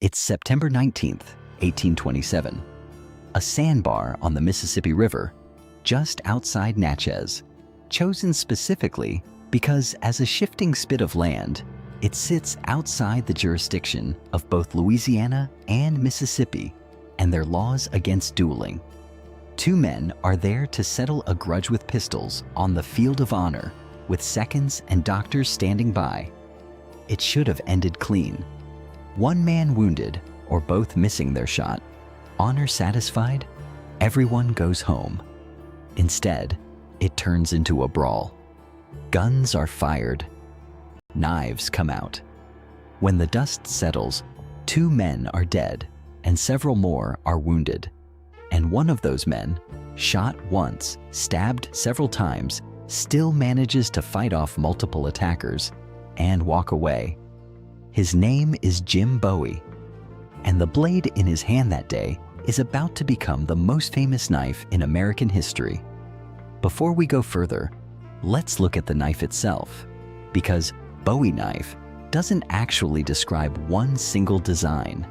It's September 19th, 1827. A sandbar on the Mississippi River, just outside Natchez, chosen specifically because as a shifting spit of land, it sits outside the jurisdiction of both Louisiana and Mississippi and their laws against dueling. Two men are there to settle a grudge with pistols on the field of honor, with seconds and doctors standing by. It should have ended clean. One man wounded, or both missing their shot. Honor satisfied, everyone goes home. Instead, it turns into a brawl. Guns are fired. Knives come out. When the dust settles, 2 men are dead and several more are wounded. And one of those men, shot once, stabbed several times, still manages to fight off multiple attackers and walk away. His name is Jim Bowie, and the blade in his hand that day is about to become the most famous knife in American history. Before we go further, let's look at the knife itself, because Bowie knife doesn't actually describe one single design.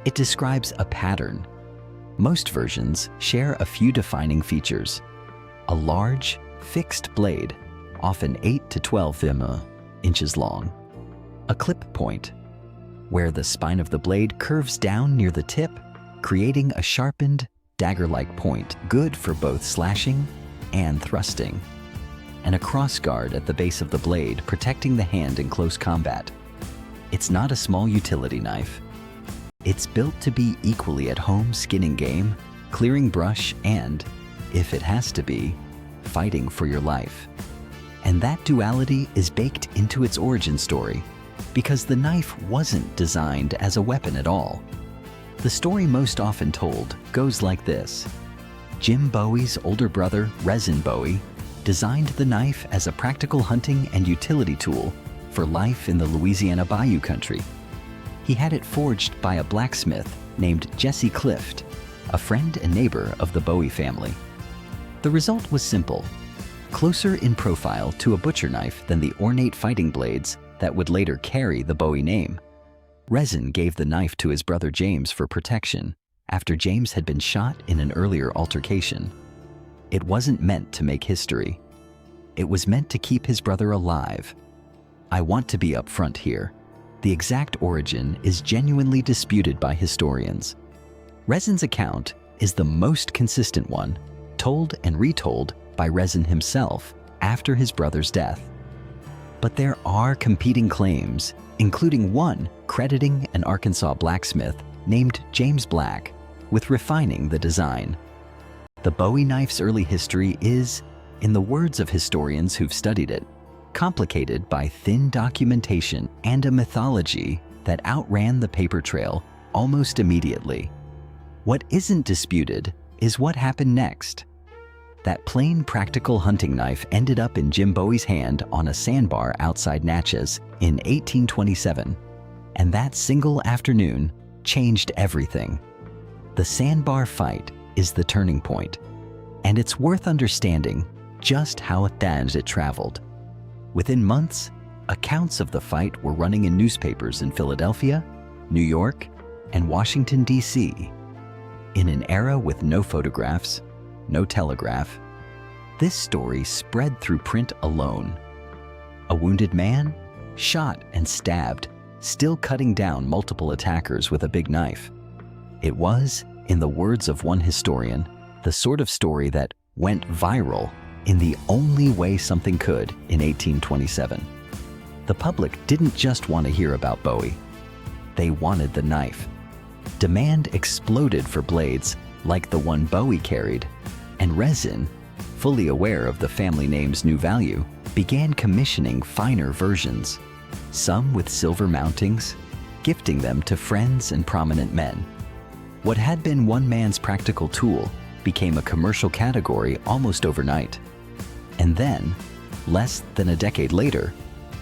It describes a pattern. Most versions share a few defining features. A large, fixed blade, often 8 to 12 inches long. A clip point, where the spine of the blade curves down near the tip, creating a sharpened, dagger-like point, good for both slashing and thrusting. And a crossguard at the base of the blade, protecting the hand in close combat. It's not a small utility knife. It's built to be equally at home skinning game, clearing brush, and, if it has to be, fighting for your life. And that duality is baked into its origin story, because the knife wasn't designed as a weapon at all. The story most often told goes like this. Jim Bowie's older brother, Resin Bowie, designed the knife as a practical hunting and utility tool for life in the Louisiana Bayou country. He had it forged by a blacksmith named Jesse Clift, a friend and neighbor of the Bowie family. The result was simple, closer in profile to a butcher knife than the ornate fighting blades that would later carry the Bowie name. Resin gave the knife to his brother James for protection after James had been shot in an earlier altercation. It wasn't meant to make history. It was meant to keep his brother alive. I want to be upfront here. The exact origin is genuinely disputed by historians. Resin's account is the most consistent one, told and retold by Resin himself after his brother's death. But there are competing claims, including one crediting an Arkansas blacksmith named James Black with refining the design. The Bowie knife's early history is, in the words of historians who've studied it, complicated by thin documentation and a mythology that outran the paper trail almost immediately. What isn't disputed is what happened next. That plain practical hunting knife ended up in Jim Bowie's hand on a sandbar outside Natchez in 1827, and that single afternoon changed everything. The sandbar fight is the turning point, and it's worth understanding just how fast it traveled. Within months, accounts of the fight were running in newspapers in Philadelphia, New York, and Washington, D.C. In an era with no photographs, no telegraph, this story spread through print alone. A wounded man, shot and stabbed, still cutting down multiple attackers with a big knife. It was, in the words of one historian, the sort of story that went viral in the only way something could in 1827. The public didn't just want to hear about Bowie. They wanted the knife. Demand exploded for blades like the one Bowie carried, and Resin, fully aware of the family name's new value, began commissioning finer versions, some with silver mountings, gifting them to friends and prominent men. What had been one man's practical tool became a commercial category almost overnight. And then, less than a decade later,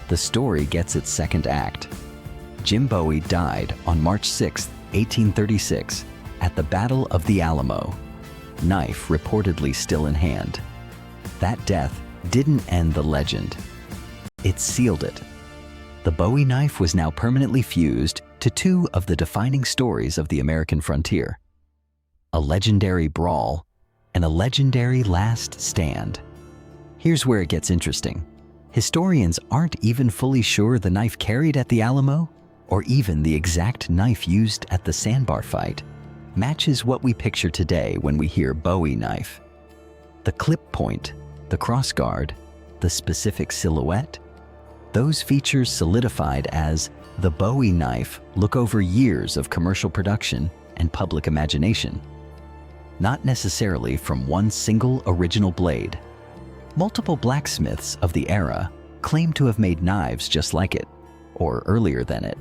the story gets its second act. Jim Bowie died on March 6, 1836, at the Battle of the Alamo, knife reportedly still in hand. That death didn't end the legend. It sealed it. The Bowie knife was now permanently fused to to two of the defining stories of the American frontier: a legendary brawl and a legendary last stand. Here's where it gets interesting. Historians aren't even fully sure the knife carried at the Alamo, or even the exact knife used at the sandbar fight, matches what we picture today when we hear Bowie knife. The clip point, the crossguard, the specific silhouette, those features solidified as the Bowie knife look over years of commercial production and public imagination. Not necessarily from one single original blade. Multiple blacksmiths of the era claim to have made knives just like it, or earlier than it.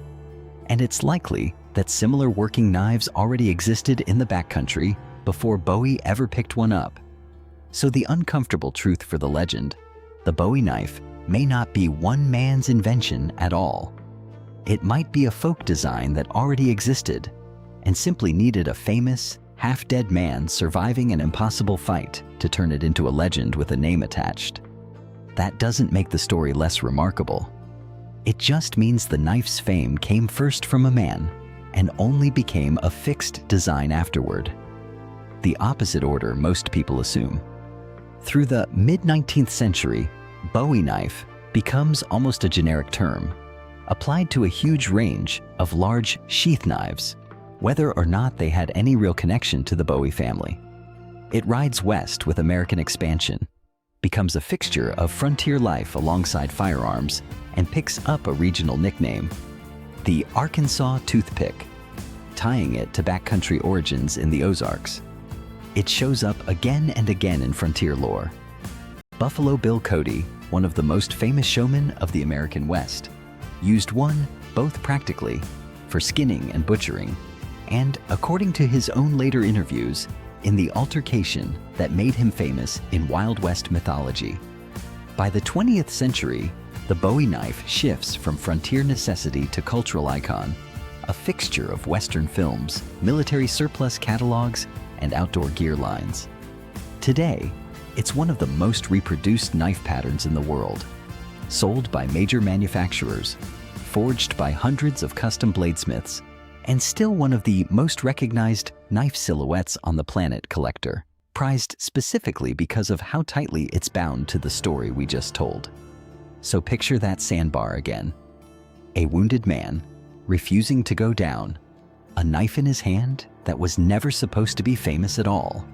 And it's likely that similar working knives already existed in the backcountry before Bowie ever picked one up. So the uncomfortable truth for the legend: the Bowie knife may not be one man's invention at all. It might be a folk design that already existed and simply needed a famous, half-dead man surviving an impossible fight to turn it into a legend with a name attached. That doesn't make the story less remarkable. It just means the knife's fame came first from a man and only became a fixed design afterward. The opposite order most people assume. Through the mid-19th century, Bowie knife becomes almost a generic term, applied to a huge range of large sheath knives, whether or not they had any real connection to the Bowie family. It rides west with American expansion, becomes a fixture of frontier life alongside firearms, and picks up a regional nickname, the Arkansas toothpick, tying it to backcountry origins in the Ozarks. It shows up again and again in frontier lore. Buffalo Bill Cody, one of the most famous showmen of the American West, used one both practically for skinning and butchering, and, according to his own later interviews, in the altercation that made him famous in Wild West mythology. By the 20th century, the Bowie knife shifts from frontier necessity to cultural icon, a fixture of Western films, military surplus catalogs, and outdoor gear lines. Today, it's one of the most reproduced knife patterns in the world, sold by major manufacturers, forged by hundreds of custom bladesmiths, and still one of the most recognized knife silhouettes on the planet collector, prized specifically because of how tightly it's bound to the story we just told. So picture that sandbar again. A wounded man, refusing to go down, a knife in his hand that was never supposed to be famous at all.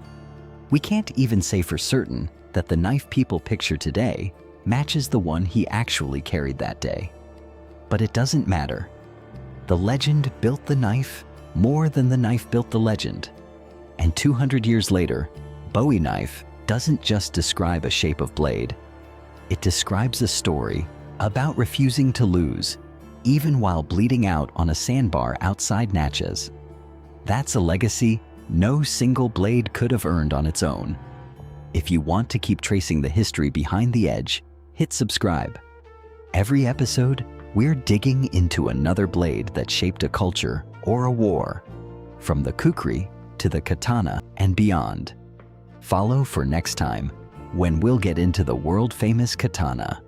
We can't even say for certain that the knife people picture today matches the one he actually carried that day. But it doesn't matter. The legend built the knife more than the knife built the legend. And 200 years later, Bowie knife doesn't just describe a shape of blade. It describes a story about refusing to lose, even while bleeding out on a sandbar outside Natchez. That's a legacy no single blade could have earned on its own. If you want to keep tracing the history behind the edge, hit subscribe. Every episode, we're digging into another blade that shaped a culture or a war, from the kukri to the katana and beyond. Follow for next time, when we'll get into the world-famous katana.